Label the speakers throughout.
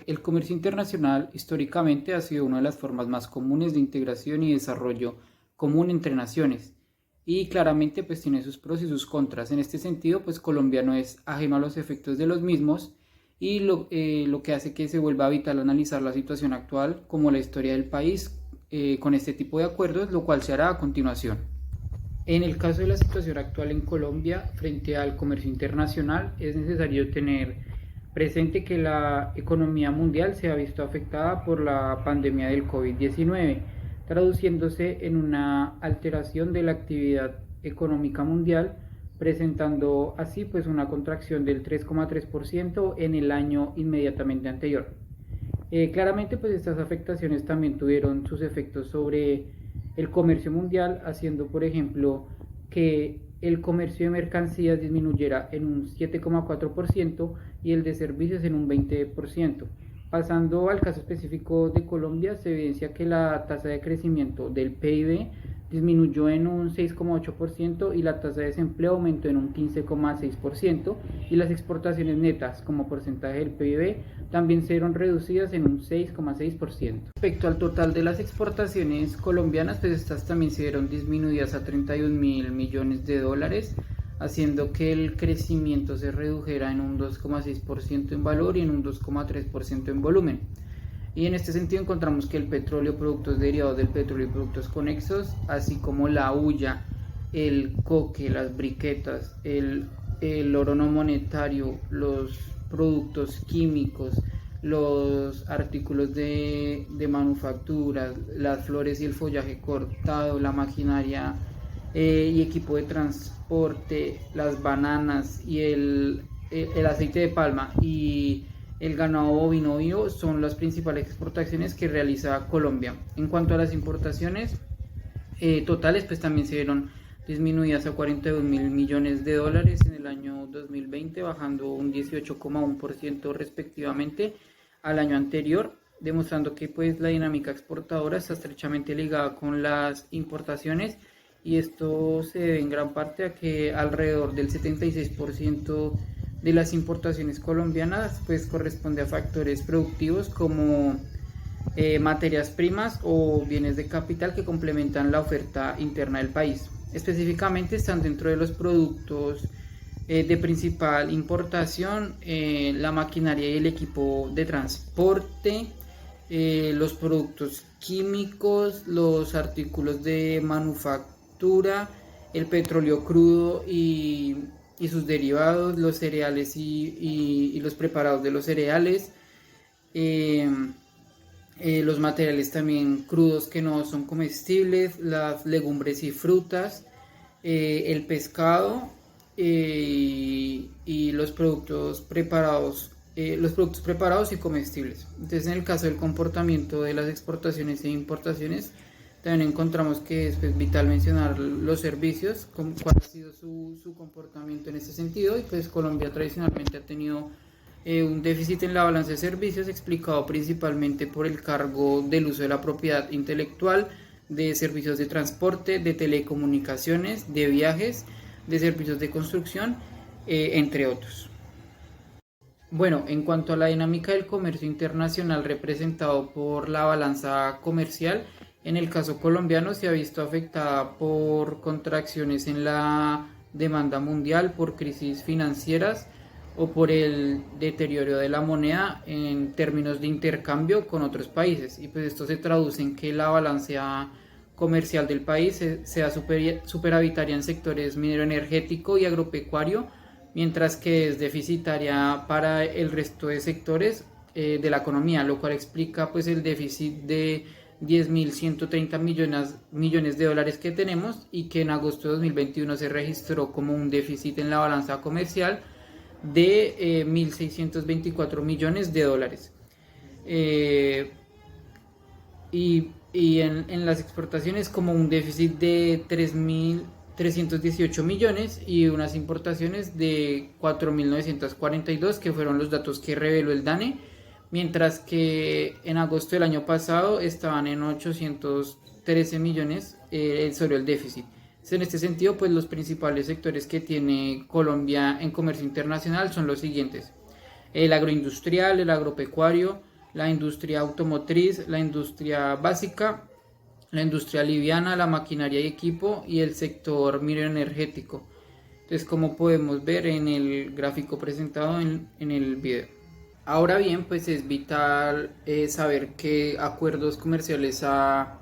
Speaker 1: El comercio internacional históricamente ha sido una de las formas más comunes de integración y desarrollo común entre naciones y claramente pues tiene sus pros y sus contras. En este sentido pues Colombia no es ajeno a los efectos de los mismos y lo que hace que se vuelva vital analizar la situación actual como la historia del país con este tipo de acuerdos, lo cual se hará a continuación. En el caso de la situación actual en Colombia frente al comercio internacional, es necesario tener presente que la economía mundial se ha visto afectada por la pandemia del COVID-19, traduciéndose en una alteración de la actividad económica mundial, presentando así pues una contracción del 3,3% en el año inmediatamente anterior. Claramente pues estas afectaciones también tuvieron sus efectos sobre el comercio mundial, haciendo por ejemplo que el comercio de mercancías disminuyera en un 7,4% y el de servicios en un 20%. Pasando al caso específico de Colombia, se evidencia que la tasa de crecimiento del PIB disminuyó en un 6,8% y la tasa de desempleo aumentó en un 15,6% y las exportaciones netas como porcentaje del PIB también se vieron reducidas en un 6,6%. Respecto al total de las exportaciones colombianas, pues estas también se vieron disminuidas a 31.000 millones de dólares, haciendo que el crecimiento se redujera en un 2,6% en valor y en un 2,3% en volumen. Y en este sentido encontramos que el petróleo, productos derivados del petróleo y productos conexos, así como la hulla, el coque, las briquetas, el oro no monetario, los productos químicos, los artículos de manufactura, las flores y el follaje cortado, la maquinaria y equipo de transporte, las bananas y el aceite de palma y el ganado bovino vivo son las principales exportaciones que realiza Colombia. En cuanto a las importaciones totales, pues también se vieron disminuidas a 42.000 millones de dólares en el año 2020, bajando un 18,1% respectivamente al año anterior, demostrando que pues la dinámica exportadora está estrechamente ligada con las importaciones, y esto se debe en gran parte a que alrededor del 76% de las importaciones colombianas pues corresponde a factores productivos como materias primas o bienes de capital que complementan la oferta interna del país. Específicamente están dentro de los productos de principal importación, la maquinaria y el equipo de transporte, los productos químicos, los artículos de manufactura, el petróleo crudo y sus derivados, los cereales y los preparados de los cereales, los materiales también crudos que no son comestibles, las legumbres y frutas, el pescado y los productos preparados y comestibles. Entonces, en el caso del comportamiento de las exportaciones e importaciones, también encontramos que es vital mencionar los servicios, cuál ha sido su comportamiento en ese sentido, y pues Colombia tradicionalmente ha tenido un déficit en la balanza de servicios, explicado principalmente por el cargo del uso de la propiedad intelectual, de servicios de transporte, de telecomunicaciones, de viajes, de servicios de construcción, entre otros. Bueno, en cuanto a la dinámica del comercio internacional representado por la balanza comercial, en el caso colombiano se ha visto afectada por contracciones en la demanda mundial, por crisis financieras o por el deterioro de la moneda en términos de intercambio con otros países. Y pues esto se traduce en que la balanza comercial del país sea superavitaria en sectores minero energético y agropecuario, mientras que es deficitaria para el resto de sectores de la economía, lo cual explica pues el déficit de 10.130 millones de dólares que tenemos, y que en agosto de 2021 se registró como un déficit en la balanza comercial de 1.624 millones de dólares. Y en las exportaciones como un déficit de 3.318 millones y unas importaciones de 4.942, que fueron los datos que reveló el DANE, mientras que en agosto del año pasado estaban en 813 millones sobre el déficit. En este sentido, pues los principales sectores que tiene Colombia en comercio internacional son los siguientes: el agroindustrial, el agropecuario, la industria automotriz, la industria básica, la industria liviana, la maquinaria y equipo y el sector mineroenergético. Entonces, como podemos ver en el gráfico presentado en el video. Ahora bien, pues es vital saber qué acuerdos comerciales ha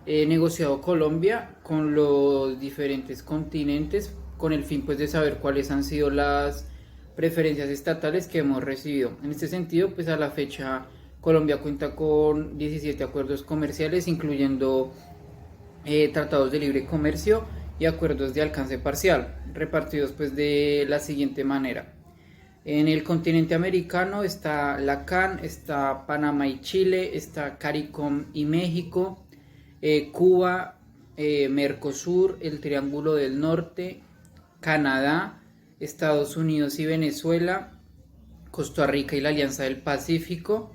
Speaker 1: negociado Colombia con los diferentes continentes con el fin pues de saber cuáles han sido las preferencias estatales que hemos recibido. En este sentido, pues a la fecha Colombia cuenta con 17 acuerdos comerciales, incluyendo tratados de libre comercio y acuerdos de alcance parcial, repartidos pues de la siguiente manera. En el continente americano está la CAN, está Panamá y Chile, está CARICOM y México, Cuba, Mercosur, el Triángulo del Norte, Canadá, Estados Unidos y Venezuela, Costa Rica y la Alianza del Pacífico.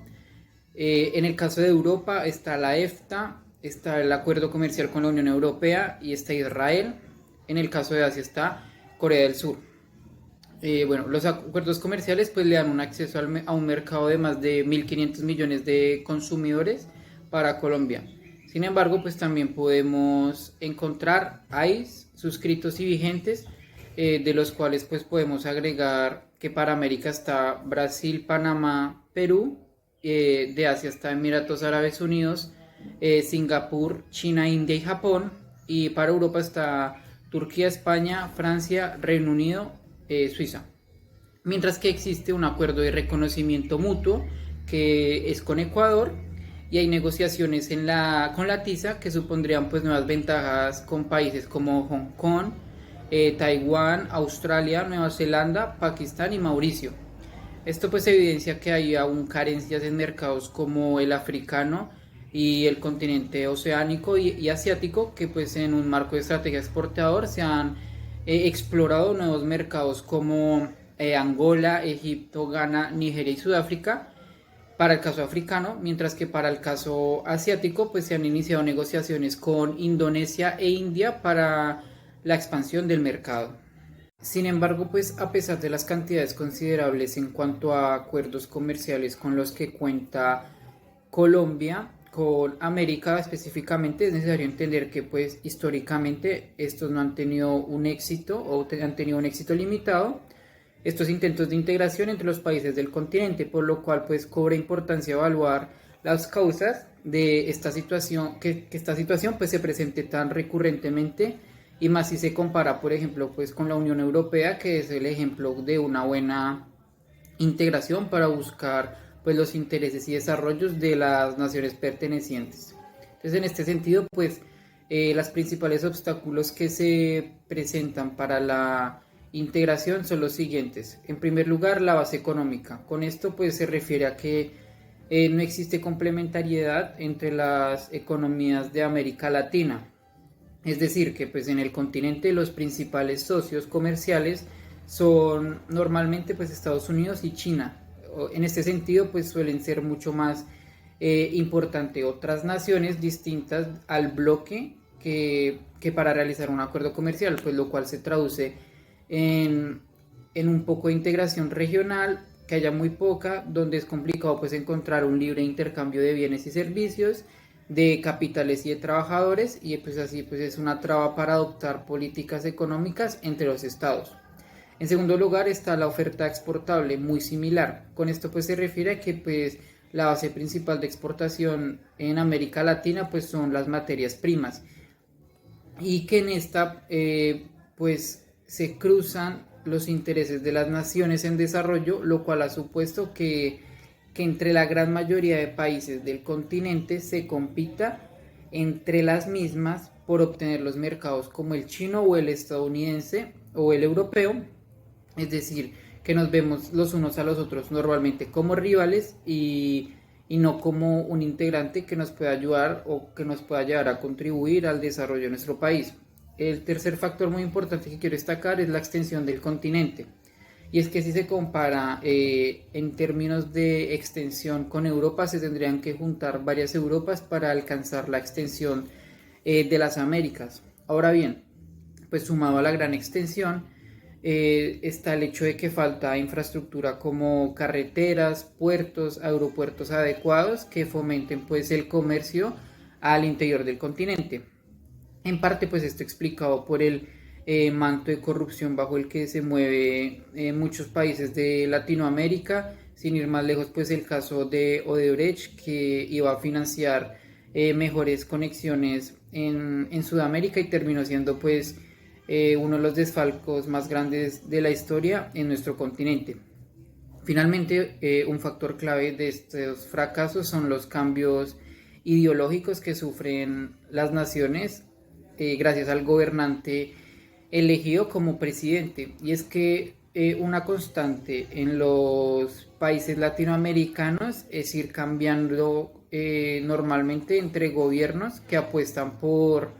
Speaker 1: En el caso de Europa está la EFTA, está el Acuerdo Comercial con la Unión Europea y está Israel. En el caso de Asia está Corea del Sur. Bueno, los acuerdos comerciales pues le dan un acceso a un mercado de más de 1.500 millones de consumidores para Colombia. Sin embargo, pues también podemos encontrar AIS suscritos y vigentes, de los cuales pues podemos agregar que para América está Brasil, Panamá, Perú, de Asia está Emiratos Árabes Unidos, Singapur, China, India y Japón, y para Europa está Turquía, España, Francia, Reino Unido, Suiza. Mientras que existe un acuerdo de reconocimiento mutuo que es con Ecuador, y hay negociaciones con la TISA que supondrían pues nuevas ventajas con países como Hong Kong, Taiwán, Australia, Nueva Zelanda, Pakistán y Mauricio. Esto pues evidencia que hay aún carencias en mercados como el africano y el continente oceánico y asiático, que pues en un marco de estrategia exportador se han explorado nuevos mercados como Angola, Egipto, Ghana, Nigeria y Sudáfrica para el caso africano, mientras que para el caso asiático pues se han iniciado negociaciones con Indonesia e India para la expansión del mercado. Sin embargo, pues a pesar de las cantidades considerables en cuanto a acuerdos comerciales con los que cuenta Colombia, con América específicamente, es necesario entender que pues históricamente estos no han tenido un éxito o han tenido un éxito limitado, estos intentos de integración entre los países del continente, por lo cual pues cobra importancia evaluar las causas de esta situación, que esta situación pues se presente tan recurrentemente, y más si se compara por ejemplo pues con la Unión Europea, que es el ejemplo de una buena integración para buscar pues los intereses y desarrollos de las naciones pertenecientes. Entonces en este sentido pues los principales obstáculos que se presentan para la integración son los siguientes. En primer lugar, la base económica. Con esto pues se refiere a que no existe complementariedad entre las economías de América Latina. Es decir, que pues en el continente los principales socios comerciales son normalmente pues Estados Unidos y China. En este sentido pues suelen ser mucho más importante otras naciones distintas al bloque que para realizar un acuerdo comercial, pues lo cual se traduce en un poco de integración regional, que haya muy poca, donde es complicado pues encontrar un libre intercambio de bienes y servicios, de capitales y de trabajadores, y pues así pues es una traba para adoptar políticas económicas entre los estados. En segundo lugar está la oferta exportable, muy similar. Con esto pues se refiere a que pues la base principal de exportación en América Latina pues son las materias primas, y que en esta pues se cruzan los intereses de las naciones en desarrollo, lo cual ha supuesto que entre la gran mayoría de países del continente se compita entre las mismas por obtener los mercados como el chino o el estadounidense o el europeo. Es decir, que nos vemos los unos a los otros normalmente como rivales y no como un integrante que nos pueda ayudar o que nos pueda llevar a contribuir al desarrollo de nuestro país. El tercer factor muy importante que quiero destacar es la extensión del continente. Y es que si se compara en términos de extensión con Europa, se tendrían que juntar varias Europas para alcanzar la extensión de las Américas. Ahora bien, pues sumado a la gran extensión, está el hecho de que falta infraestructura como carreteras, puertos, aeropuertos adecuados que fomenten pues el comercio al interior del continente. En parte pues esto explicado por el manto de corrupción bajo el que se mueve muchos países de Latinoamérica, sin ir más lejos pues el caso de Odebrecht, que iba a financiar mejores conexiones en Sudamérica y terminó siendo pues uno de los desfalcos más grandes de la historia en nuestro continente. Finalmente, un factor clave de estos fracasos son los cambios ideológicos que sufren las naciones gracias al gobernante elegido como presidente. Y es que una constante en los países latinoamericanos es ir cambiando normalmente entre gobiernos que apuestan por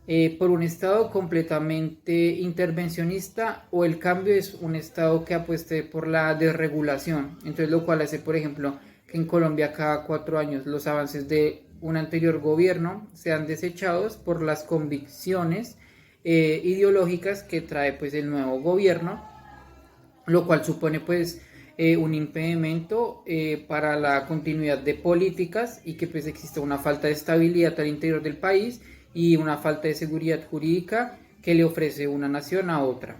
Speaker 1: un Estado completamente intervencionista, o el cambio es un Estado que apueste por la desregulación. Entonces, lo cual hace, por ejemplo, que en Colombia cada 4 años los avances de un anterior gobierno sean desechados por las convicciones ideológicas que trae pues el nuevo gobierno, lo cual supone pues un impedimento para la continuidad de políticas, y que pues existe una falta de estabilidad al interior del país y una falta de seguridad jurídica que le ofrece una nación a otra.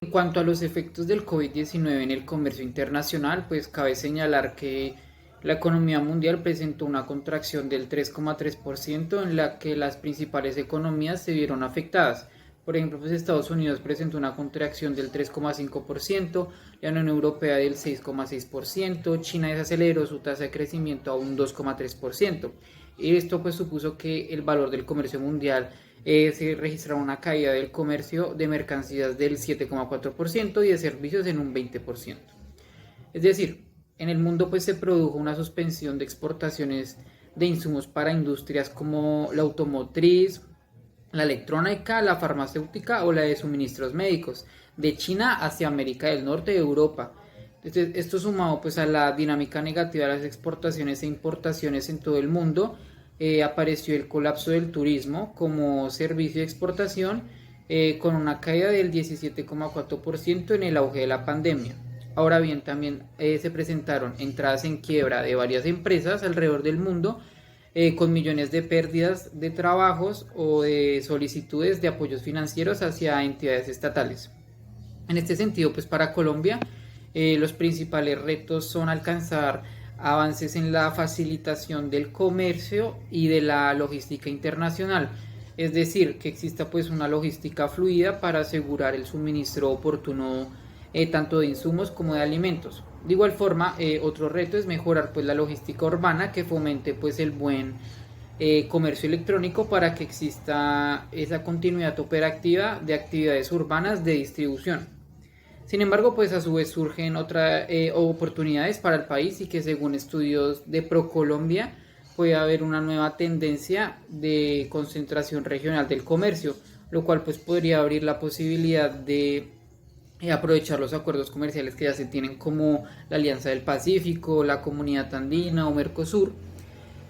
Speaker 1: En cuanto a los efectos del COVID-19 en el comercio internacional, pues cabe señalar que la economía mundial presentó una contracción del 3,3%, en la que las principales economías se vieron afectadas. Por ejemplo, pues Estados Unidos presentó una contracción del 3,5%, la Unión Europea del 6,6%, China desaceleró su tasa de crecimiento a un 2,3%. Y esto pues supuso que el valor del comercio mundial se registrara una caída del comercio de mercancías del 7,4% y de servicios en un 20%. Es decir, en el mundo pues se produjo una suspensión de exportaciones de insumos para industrias como la automotriz, la electrónica, la farmacéutica o la de suministros médicos, de China hacia América del Norte y Europa. Esto sumado pues a la dinámica negativa de las exportaciones e importaciones en todo el mundo, apareció el colapso del turismo como servicio de exportación, con una caída del 17,4% en el auge de la pandemia. Ahora bien, también se presentaron entradas en quiebra de varias empresas alrededor del mundo, con millones de pérdidas de trabajos o de solicitudes de apoyos financieros hacia entidades estatales. En este sentido, pues para Colombia, los principales retos son alcanzar avances en la facilitación del comercio y de la logística internacional, es decir, que exista pues una logística fluida para asegurar el suministro oportuno tanto de insumos como de alimentos. De igual forma, otro reto es mejorar pues la logística urbana que fomente pues el buen comercio electrónico para que exista esa continuidad operativa de actividades urbanas de distribución. Sin embargo, pues a su vez surgen otras oportunidades para el país, y que según estudios de ProColombia puede haber una nueva tendencia de concentración regional del comercio, lo cual pues podría abrir la posibilidad de aprovechar los acuerdos comerciales que ya se tienen, como la Alianza del Pacífico, la Comunidad Andina o Mercosur.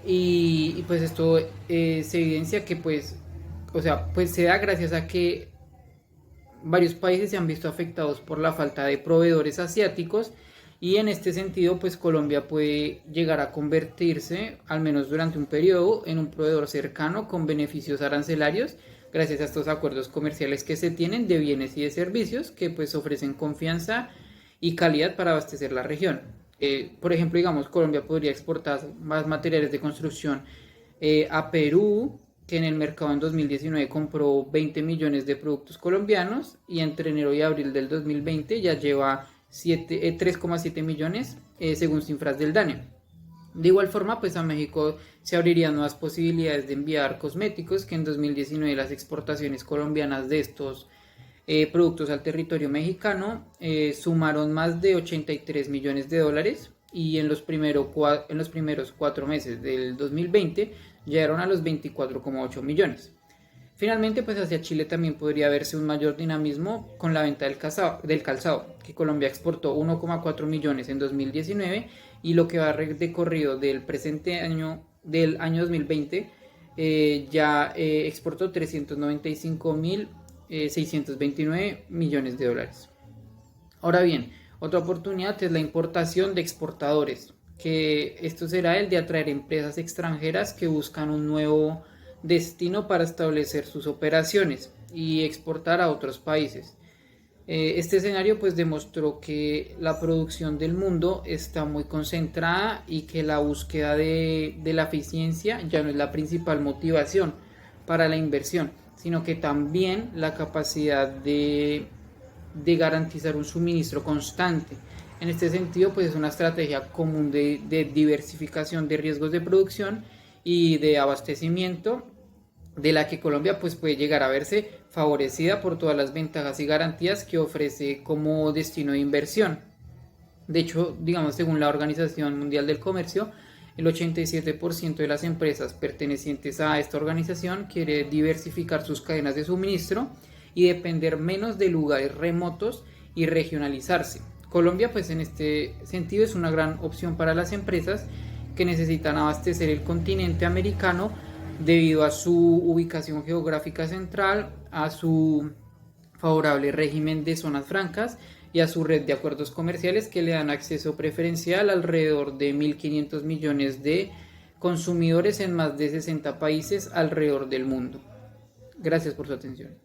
Speaker 1: Y pues esto se evidencia que pues, o sea, pues se da gracias a que varios países se han visto afectados por la falta de proveedores asiáticos, y en este sentido pues Colombia puede llegar a convertirse, al menos durante un periodo, en un proveedor cercano con beneficios arancelarios gracias a estos acuerdos comerciales que se tienen de bienes y de servicios que pues ofrecen confianza y calidad para abastecer la región. Por ejemplo, digamos, Colombia podría exportar más materiales de construcción a Perú, que en el mercado en 2019 compró 20 millones de productos colombianos, y entre enero y abril del 2020 ya lleva 3,7 millones según cifras del DANE. De igual forma, pues a México se abrirían nuevas posibilidades de enviar cosméticos, que en 2019 las exportaciones colombianas de estos productos al territorio mexicano sumaron más de 83 millones de dólares, y en los primeros 4 meses del 2020 llegaron a los 24,8 millones. Finalmente, pues hacia Chile también podría verse un mayor dinamismo con la venta del calzado, que Colombia exportó 1,4 millones en 2019, y lo que va de corrido del presente año, del año 2020, ya exportó 395 mil 629 millones de dólares. Ahora bien, otra oportunidad es la importación de exportadores, que esto será el de atraer empresas extranjeras que buscan un nuevo destino para establecer sus operaciones y exportar a otros países. Este escenario pues demostró que la producción del mundo está muy concentrada y que la búsqueda de la eficiencia ya no es la principal motivación para la inversión, sino que también la capacidad de garantizar un suministro constante. En este sentido, pues es una estrategia común de diversificación de riesgos de producción y de abastecimiento, de la que Colombia pues puede llegar a verse favorecida por todas las ventajas y garantías que ofrece como destino de inversión. De hecho, digamos, según la Organización Mundial del Comercio, el 87% de las empresas pertenecientes a esta organización quiere diversificar sus cadenas de suministro y depender menos de lugares remotos y regionalizarse. Colombia, pues en este sentido, es una gran opción para las empresas que necesitan abastecer el continente americano debido a su ubicación geográfica central, a su favorable régimen de zonas francas y a su red de acuerdos comerciales que le dan acceso preferencial a alrededor de 1.500 millones de consumidores en más de 60 países alrededor del mundo. Gracias por su atención.